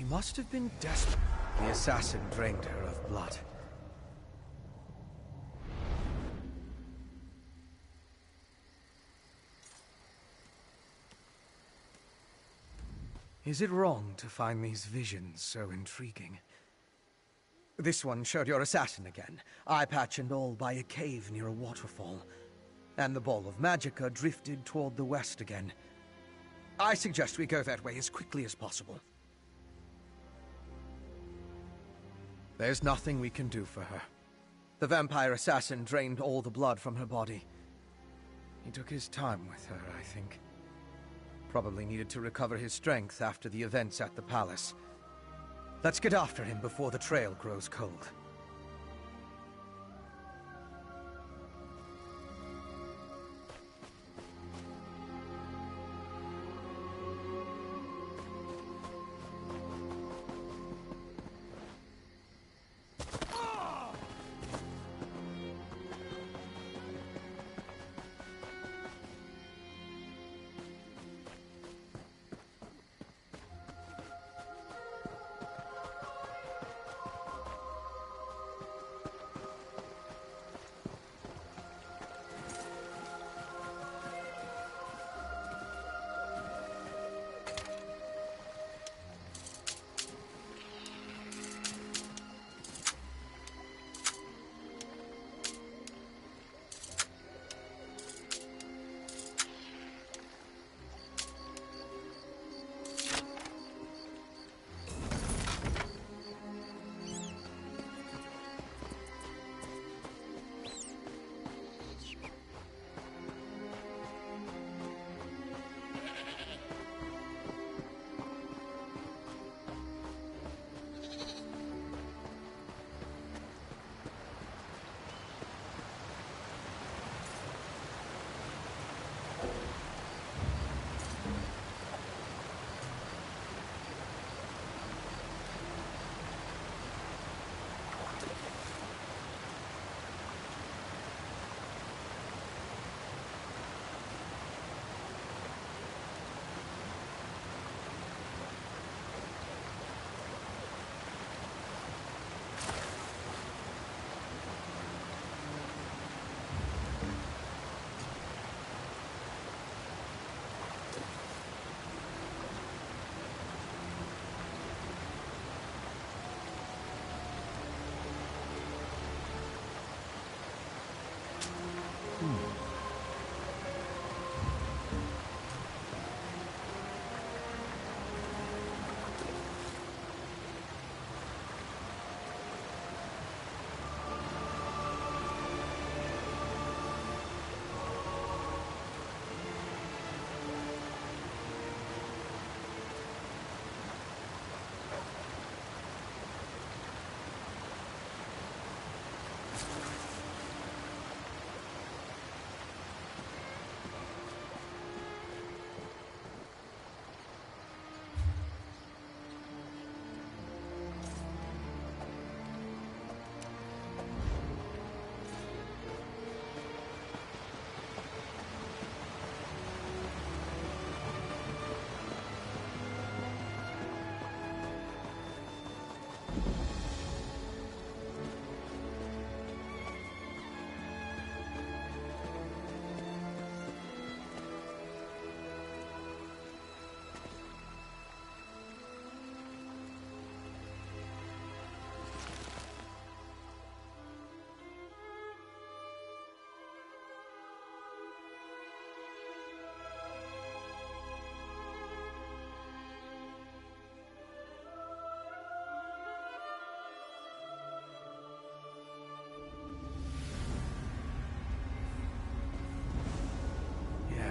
She must have been desperate. The assassin drained her of blood. Is it wrong to find these visions so intriguing? This one showed your assassin again, eye patch and all, by a cave near a waterfall. And the ball of magicka drifted toward the west again. I suggest we go that way as quickly as possible. There's nothing we can do for her. The vampire assassin drained all the blood from her body. He took his time with her, I think. Probably needed to recover his strength after the events at the palace. Let's get after him before the trail grows cold.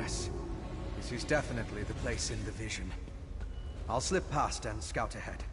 Yes, this is definitely the place in the vision. I'll slip past and scout ahead.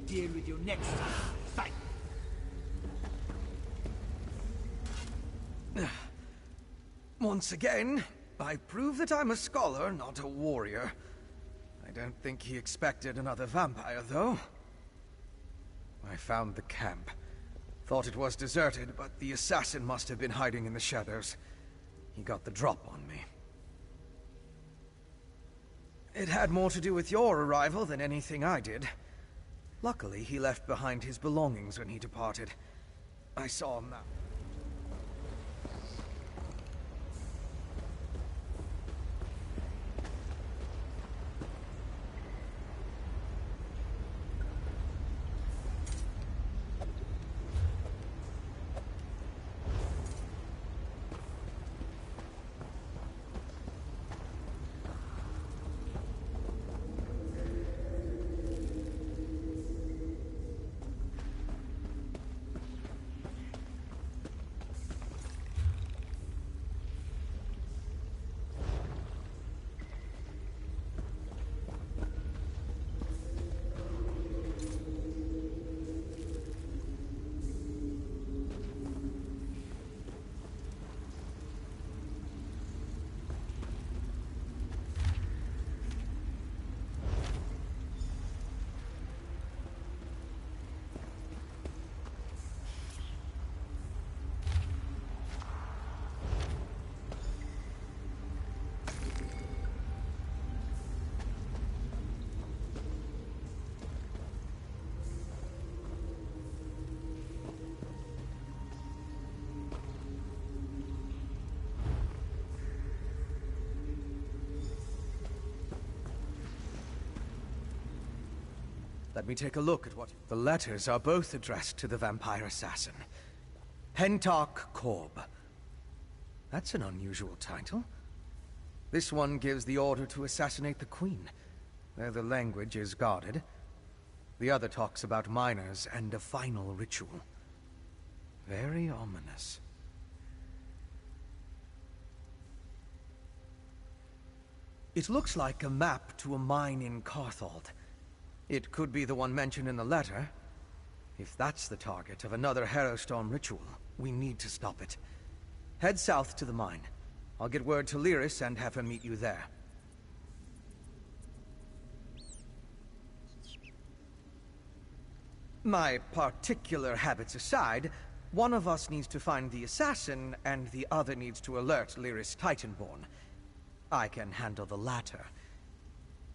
Deal with you next time. Fight. Once again, I prove that I'm a scholar, not a warrior. I don't think he expected another vampire, though. I found the camp. Thought it was deserted, but the assassin must have been hiding in the shadows. He got the drop on me. It had more to do with your arrival than anything I did. Luckily, he left behind his belongings when he departed. I saw him now. Let me take a look at what... The letters are both addressed to the vampire assassin. Pentarch Korb. That's an unusual title. This one gives the order to assassinate the queen. There the language is guarded. The other talks about miners and a final ritual. Very ominous. It looks like a map to a mine in Carthald. It could be the one mentioned in the letter. If that's the target of another Harrowstorm ritual, we need to stop it. Head south to the mine. I'll get word to Lyris and have her meet you there. My particular habits aside, One of us needs to find the assassin, and the other needs to alert Lyris Titanborn. I can handle the latter.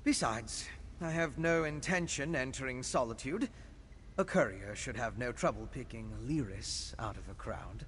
Besides, I have no intention entering Solitude. A courier should have no trouble picking Lyris out of a crowd.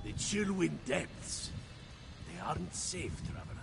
The Chillwind Depths. They aren't safe, traveler.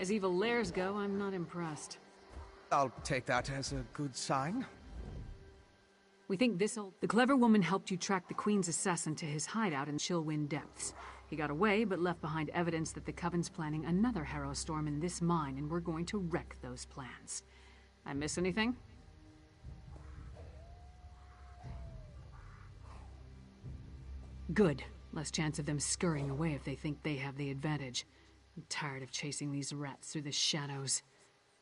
As evil lairs go, I'm not impressed. I'll take that as a good sign. We think The clever woman helped you track the Queen's assassin to his hideout in Chillwind Depths. He got away, but left behind evidence that the Coven's planning another Harrow Storm in this mine, and we're going to wreck those plans. I miss anything? Good. Less chance of them scurrying away if they think they have the advantage. I'm tired of chasing these rats through the shadows.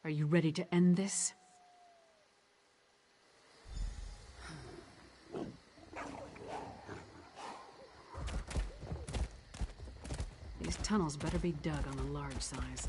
Are you ready to end this? These tunnels better be dug on the large size.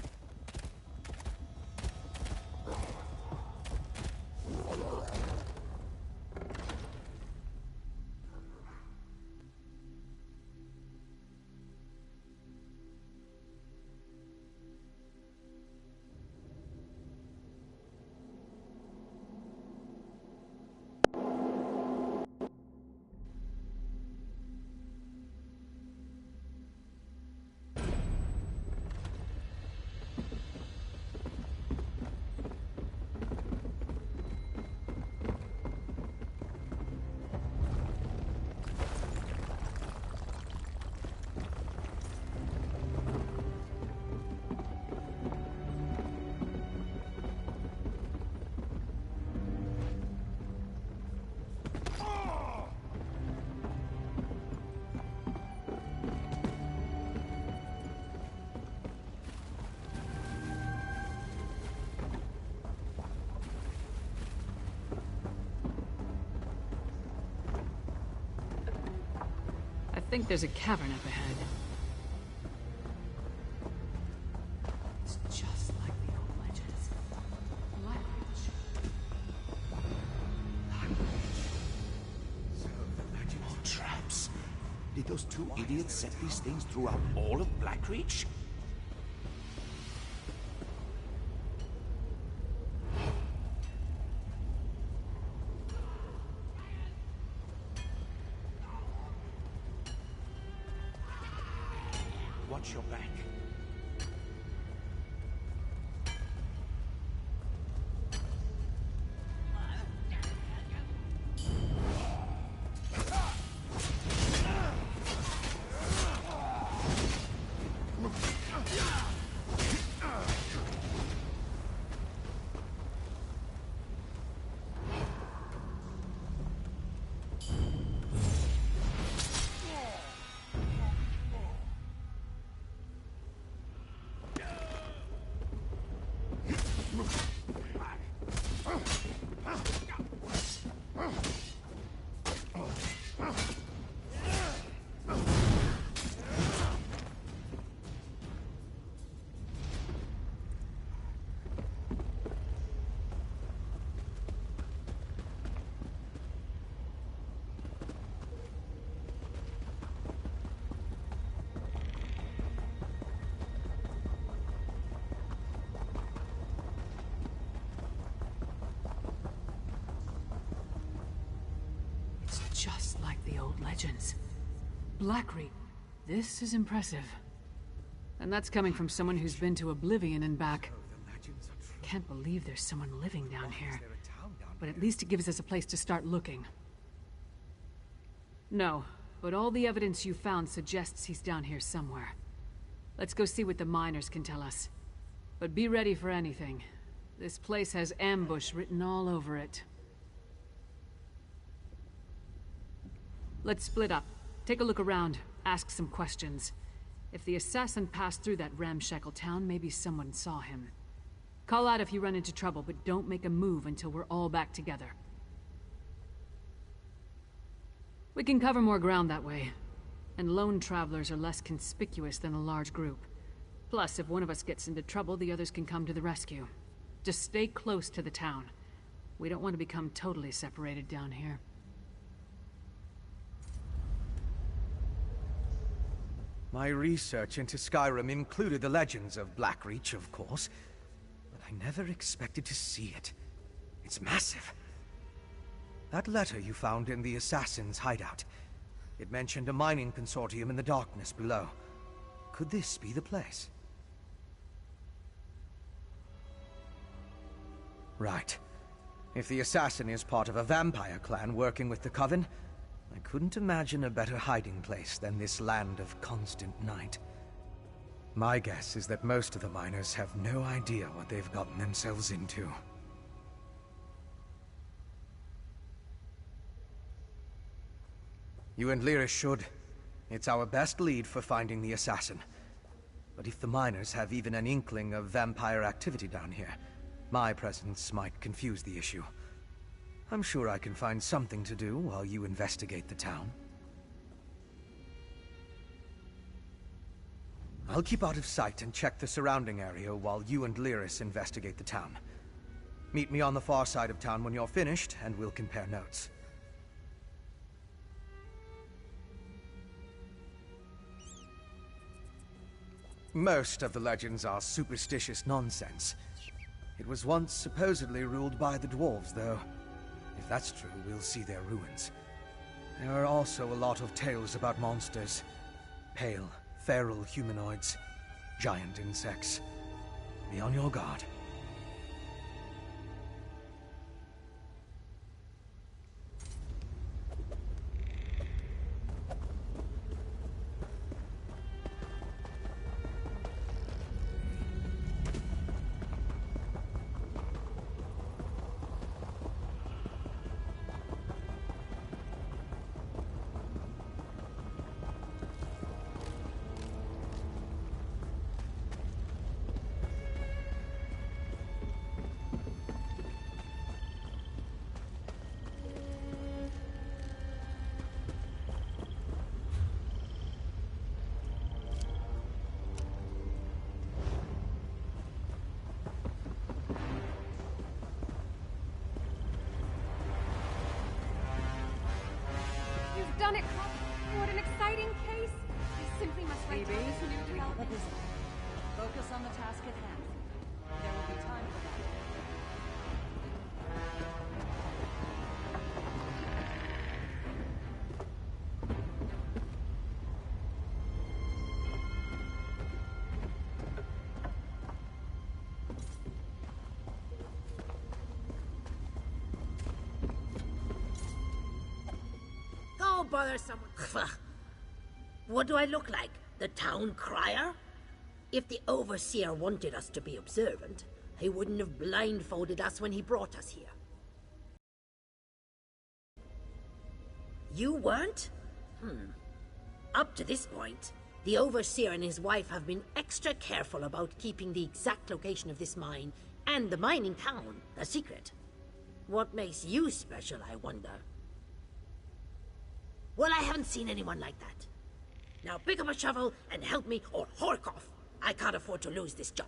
I think there's a cavern up ahead. It's just like the old legends. More traps. Did those two idiots set these things throughout all of Blackreach? Watch your back. Just like the old legends. Blackreach. This is impressive. And that's coming from someone who's been to Oblivion and back. Can't believe there's someone living down here. But at least it gives us a place to start looking. No, but all the evidence you found suggests he's down here somewhere. Let's go see what the miners can tell us. But be ready for anything. This place has ambush written all over it. Let's split up. Take a look around. Ask some questions. If the assassin passed through that ramshackle town, maybe someone saw him. Call out if you run into trouble, but don't make a move until we're all back together. We can cover more ground that way. And lone travelers are less conspicuous than a large group. Plus, if one of us gets into trouble, the others can come to the rescue. Just stay close to the town. We don't want to become totally separated down here. My research into Skyrim included the legends of Blackreach, of course, but I never expected to see it. It's massive. That letter you found in the assassin's hideout, it mentioned a mining consortium in the darkness below. Could this be the place? Right. If the assassin is part of a vampire clan working with the Coven, I couldn't imagine a better hiding place than this land of constant night. My guess is that most of the miners have no idea what they've gotten themselves into. You and Lyra should. It's our best lead for finding the assassin. But if the miners have even an inkling of vampire activity down here, my presence might confuse the issue. I'm sure I can find something to do while you investigate the town. I'll keep out of sight and check the surrounding area while you and Lyris investigate the town. Meet me on the far side of town when you're finished, and we'll compare notes. Most of the legends are superstitious nonsense. It was once supposedly ruled by the dwarves, though. If that's true, we'll see their ruins. There are also a lot of tales about monsters. Pale, feral humanoids, giant insects. Be on your guard. You've done it, Cop. What an exciting case. I simply must write down this new development. Focus on the task at hand. There will be time for that. Go bother someone. What do I look like? The town crier? If the Overseer wanted us to be observant, he wouldn't have blindfolded us when he brought us here. You weren't? Up to this point, the Overseer and his wife have been extra careful about keeping the exact location of this mine and the mining town a secret. What makes you special, I wonder? Well, I haven't seen anyone like that. Now pick up a shovel and help me, or hork off. I can't afford to lose this job.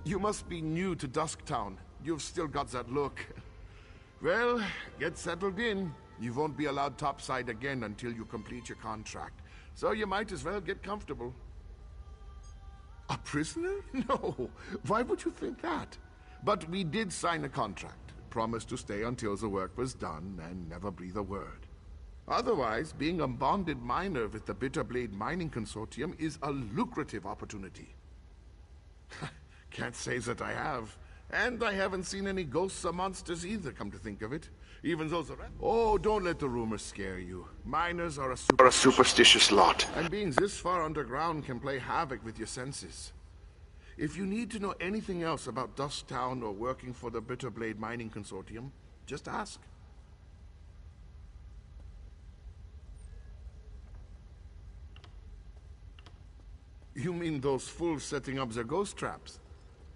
You must be new to Dusktown. You've still got that look. Well, get settled in. You won't be allowed topside again until you complete your contract. So you might as well get comfortable. A prisoner? No. Why would you think that? But we did sign a contract. Promised to stay until the work was done and never breathe a word. Otherwise, being a bonded miner with the Bitterblade Mining Consortium is a lucrative opportunity. Can't say that I have. And I haven't seen any ghosts or monsters either, come to think of it. Even though the rest... Oh, don't let the rumors scare you. Miners are a superstitious lot. And being this far underground can play havoc with your senses. If you need to know anything else about Dusktown or working for the Bitterblade Mining Consortium, just ask. You mean those fools setting up their ghost traps?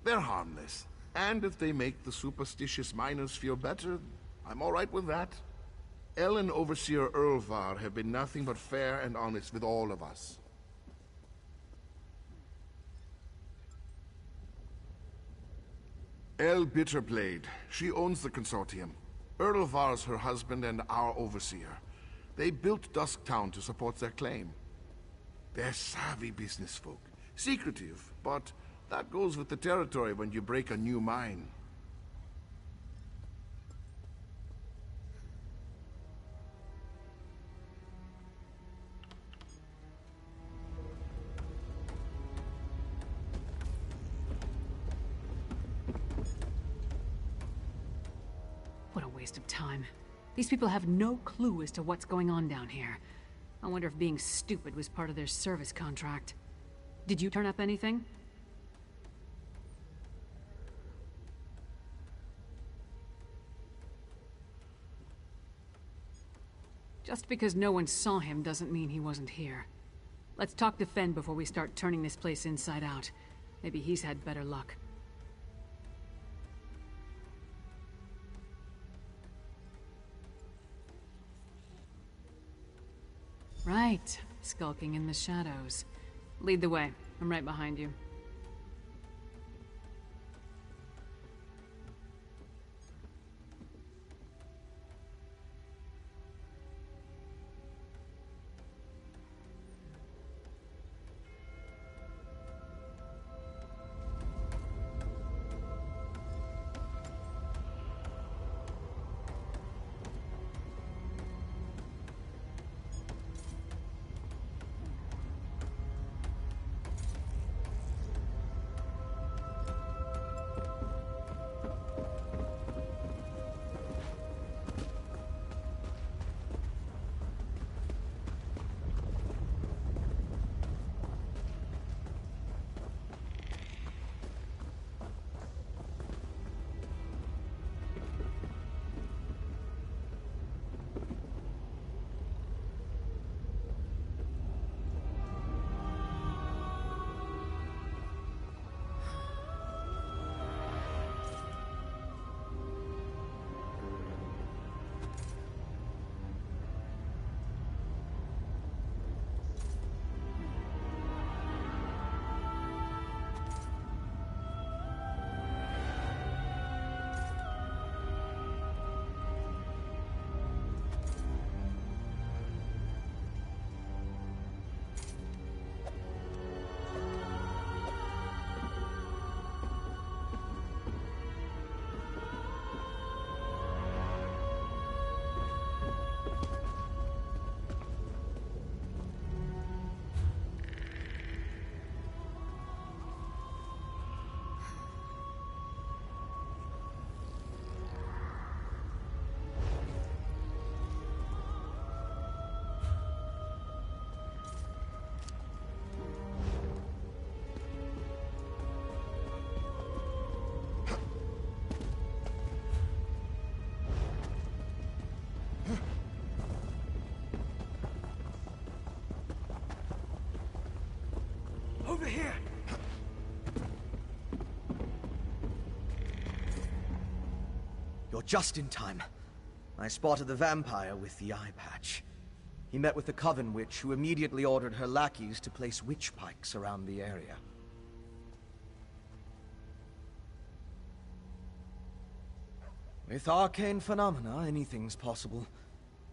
They're harmless. And if they make the superstitious miners feel better, I'm all right with that. El and Overseer Erlvar have been nothing but fair and honest with all of us. El Bitterblade. She owns the consortium. Erlvar's her husband and our overseer. They built Dusktown to support their claim. They're savvy business folk. Secretive, but that goes with the territory when you break a new mine. What a waste of time. These people have no clue as to what's going on down here. I wonder if being stupid was part of their service contract. Did you turn up anything? Just because no one saw him doesn't mean he wasn't here. Let's talk to Fen before we start turning this place inside out. Maybe he's had better luck. Right, skulking in the shadows. Lead the way. I'm right behind you. Over here! You're just in time. I spotted the vampire with the eye patch. He met with the Coven Witch, who immediately ordered her lackeys to place witch pikes around the area. With arcane phenomena, anything's possible.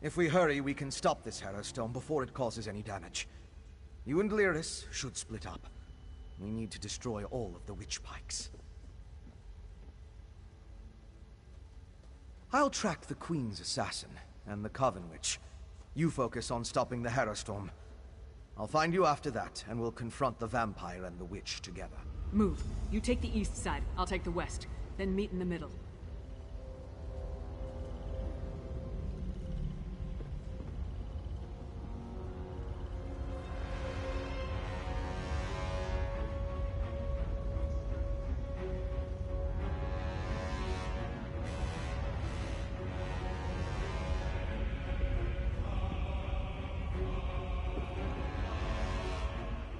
If we hurry, we can stop this Harrowstone before it causes any damage. You and Lyris should split up. We need to destroy all of the witch pikes. I'll track the Queen's assassin and the Coven Witch. You focus on stopping the Harrowstorm. I'll find you after that, and we'll confront the vampire and the witch together. Move. You take the east side, I'll take the west. Then meet in the middle.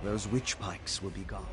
those witch pikes will be gone.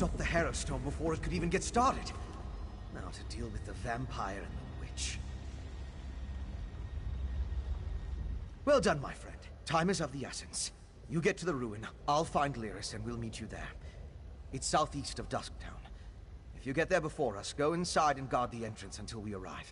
Stop the Hero Stone before it could even get started. Now to deal with the vampire and the witch. Well done, my friend. Time is of the essence. You get to the ruin, I'll find Lyris, and we'll meet you there. It's southeast of Dusktown. If you get there before us, go inside and guard the entrance until we arrive.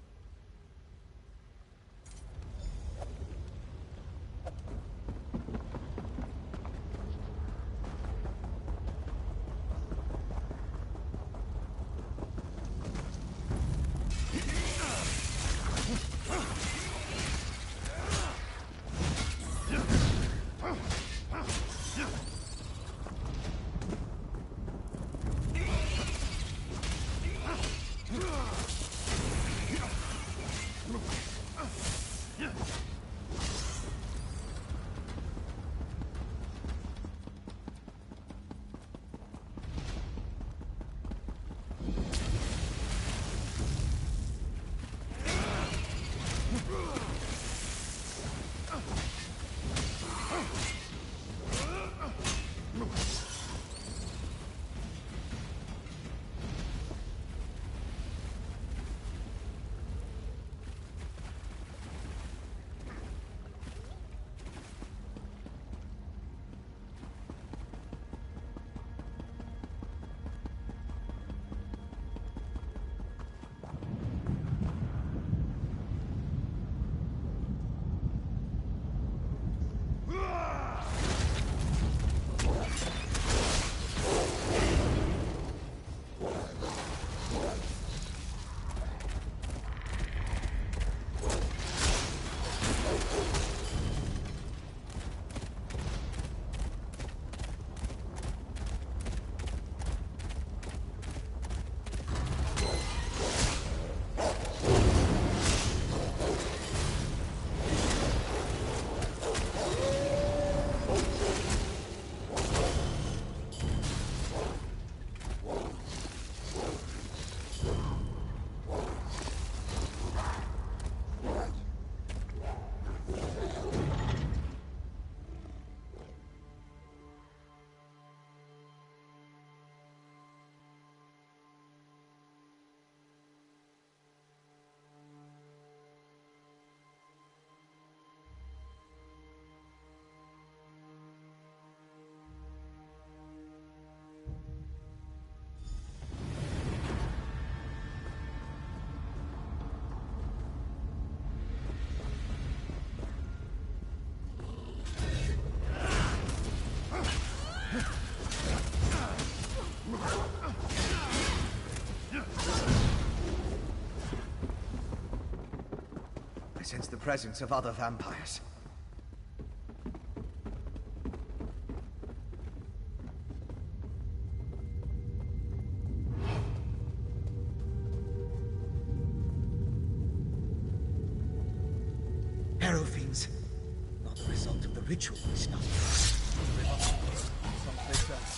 I sense the presence of other vampires. Arrow fiends. Not the result of the ritual we snuffed. They must be someplace else.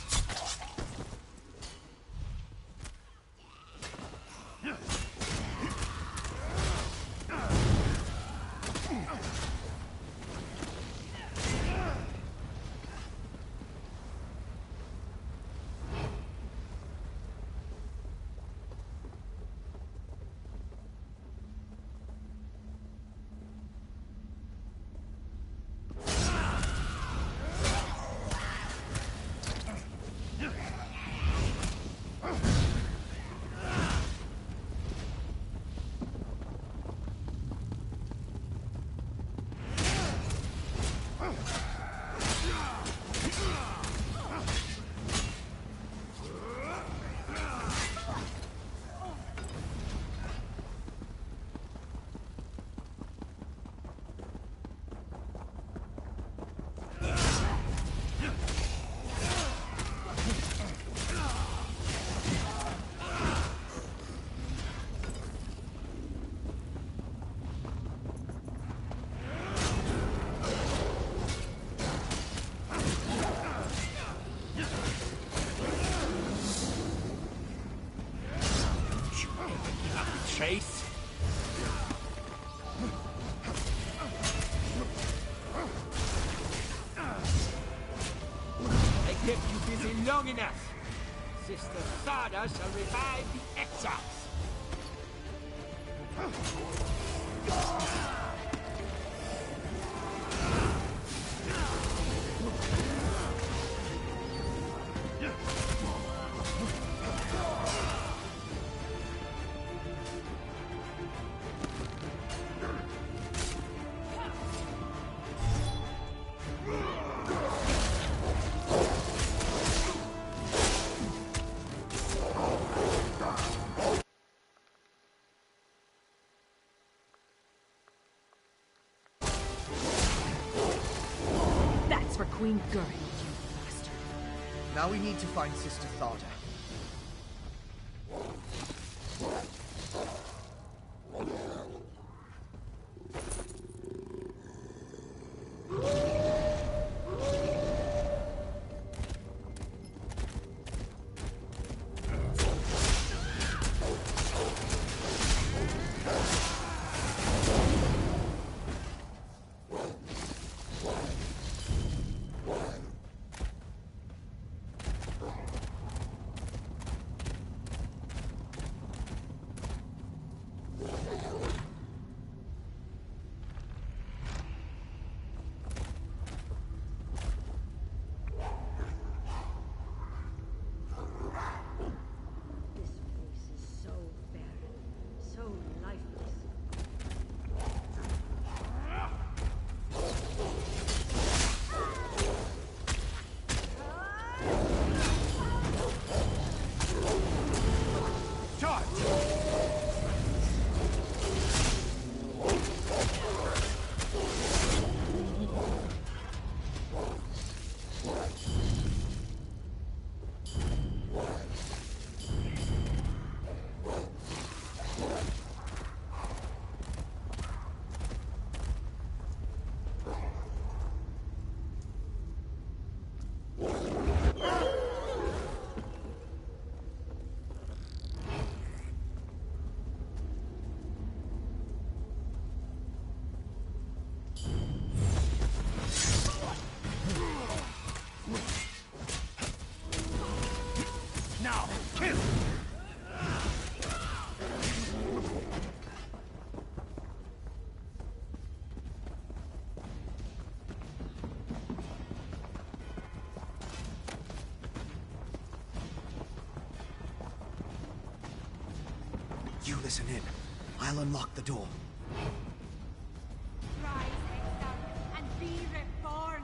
Chase? I kept you busy long enough. Sister Sada shall revive the exiles. That's for Queen Gurren, you bastard. Now we need to find Sister Thada. This place is so barren, so lifeless. Now, kill! You listen in. I'll unlock the door. Rise, exile, and be reborn.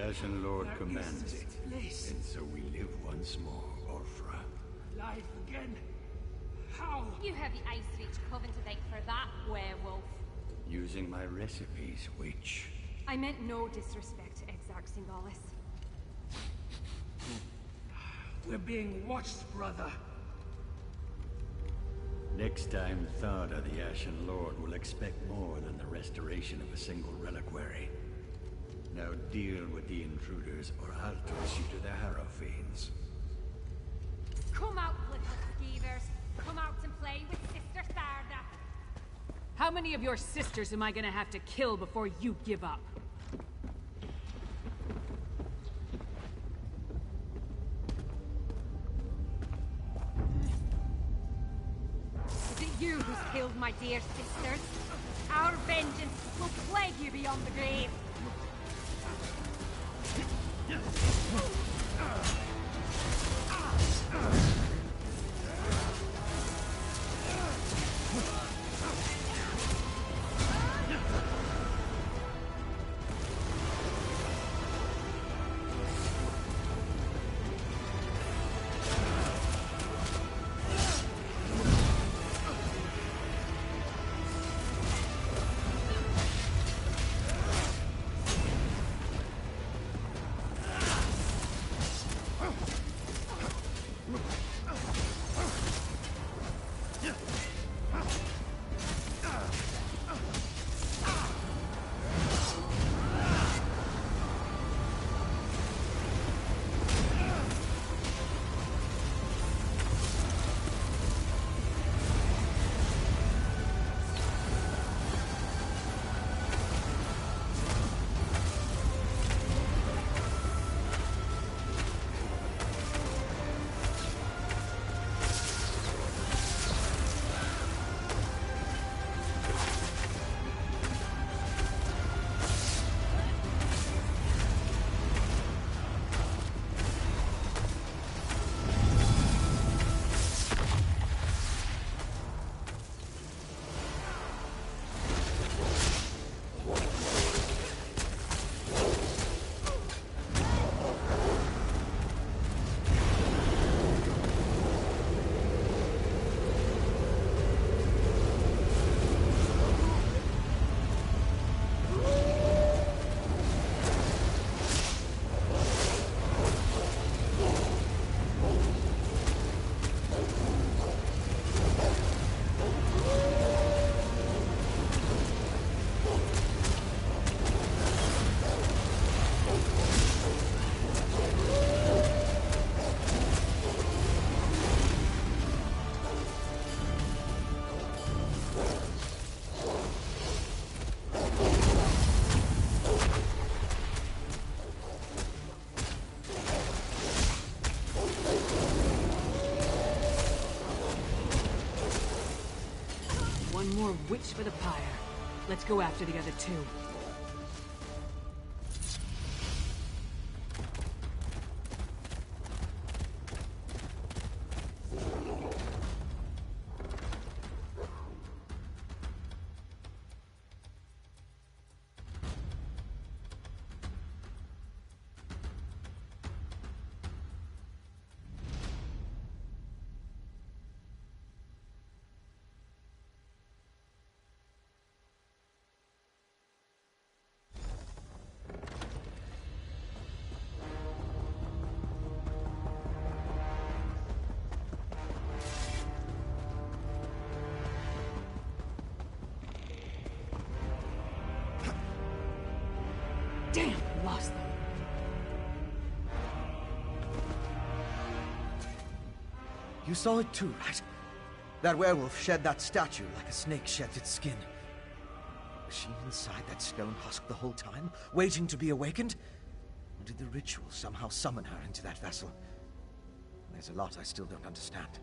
Ashen Lord commands it, and so we live once more, Orfra. Life again? How? You have the Ice Reach coven to thank for that, werewolf. Using my recipes, witch. I meant no disrespect to Exarch Singalis. We're being watched, brother. Next time, Tharda, the Ashen Lord, will expect more than the restoration of a single reliquary. Now deal with the intruders, or I'll toss you to the Harrow Fiends. Come out, little skeevers. Come out and play with Sister Tharda. How many of your sisters am I gonna have to kill before you give up? Is it you who's killed my dear sisters? Our vengeance will plague you beyond the grave. One more witch for the pyre. Let's go after the other two. Damn, we lost them. You saw it too, right? That werewolf shed that statue like a snake sheds its skin. Was she inside that stone husk the whole time, waiting to be awakened? Or did the ritual somehow summon her into that vessel? There's a lot I still don't understand.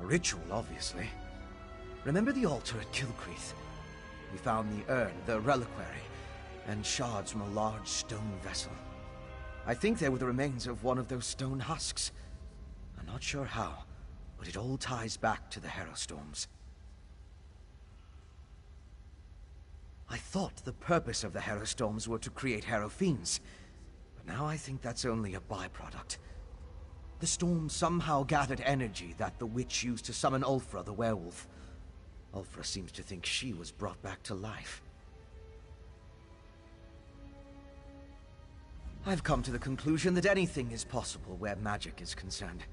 A ritual, obviously. Remember the altar at Kilcreath? We found the urn, the reliquary, and shards from a large stone vessel. I think they were the remains of one of those stone husks. I'm not sure how, but it all ties back to the Harrowstorms. I thought the purpose of the Harrowstorms were to create Harrow Fiends, but now I think that's only a byproduct. The storm somehow gathered energy that the witch used to summon Ulfra the werewolf. Ulfra seems to think she was brought back to life. I've come to the conclusion that anything is possible where magic is concerned.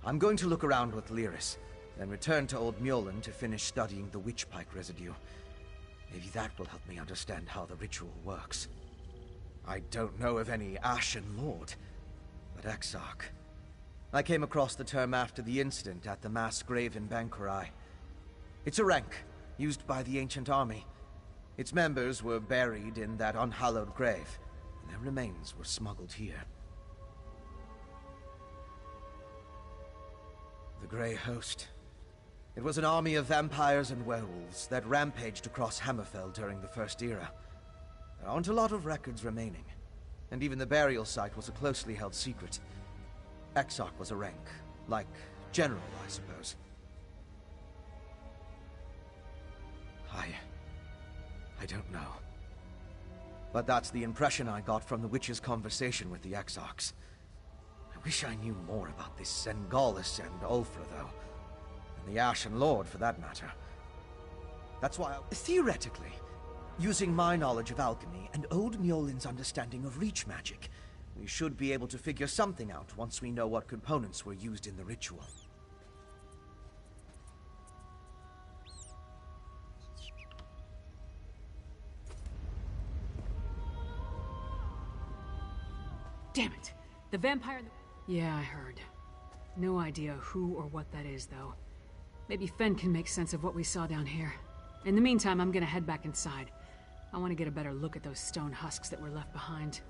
I'm going to look around with Lyris, then return to Old Mjolnir to finish studying the witchpike residue. Maybe that will help me understand how the ritual works. I don't know of any Ashen Lord, but Exarch. I came across the term after the incident at the mass grave in Bankurai. It's a rank, used by the ancient army. Its members were buried in that unhallowed grave, and their remains were smuggled here. The Grey Host. It was an army of vampires and werewolves that rampaged across Hammerfell during the First Era. There aren't a lot of records remaining, and even the burial site was a closely held secret. Exarch was a rank, like General, I suppose. I don't know. But that's the impression I got from the witch's conversation with the Exarchs. I wish I knew more about this Sengalis and Ulfra, though. And the Ashen Lord, for that matter. That's why theoretically, using my knowledge of alchemy and Old Mjolin's understanding of reach magic, we should be able to figure something out once we know what components were used in the ritual. Damn it! The vampire... Yeah, I heard. No idea who or what that is, though. Maybe Fen can make sense of what we saw down here. In the meantime, I'm gonna head back inside. I want to get a better look at those stone husks that were left behind.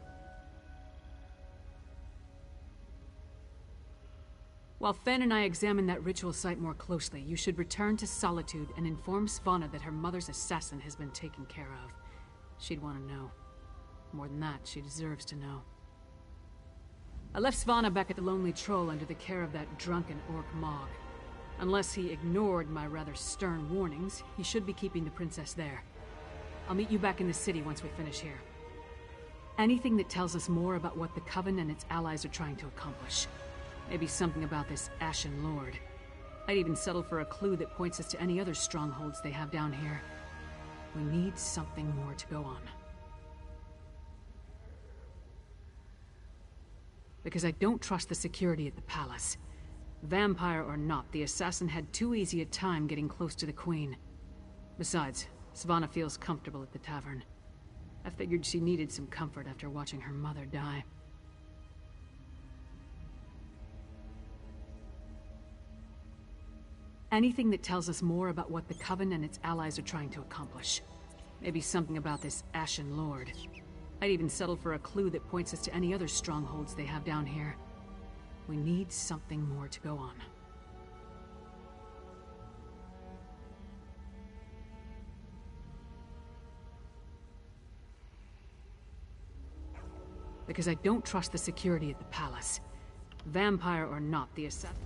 While Fen and I examine that ritual site more closely, you should return to Solitude and inform Svanna that her mother's assassin has been taken care of. She'd want to know. More than that, she deserves to know. I left Svanna back at the Lonely Troll under the care of that drunken orc Mog. Unless he ignored my rather stern warnings, he should be keeping the princess there. I'll meet you back in the city once we finish here. Anything that tells us more about what the Coven and its allies are trying to accomplish. Maybe something about this Ashen Lord. I'd even settle for a clue that points us to any other strongholds they have down here. We need something more to go on. Because I don't trust the security at the palace. Vampire or not, the assassin had too easy a time getting close to the Queen. Besides, Svanna feels comfortable at the tavern. I figured she needed some comfort after watching her mother die. Anything that tells us more about what the Coven and its allies are trying to accomplish. Maybe something about this Ashen Lord. I'd even settle for a clue that points us to any other strongholds they have down here. We need something more to go on. Because I don't trust the security at the palace. Vampire or not, the assassin...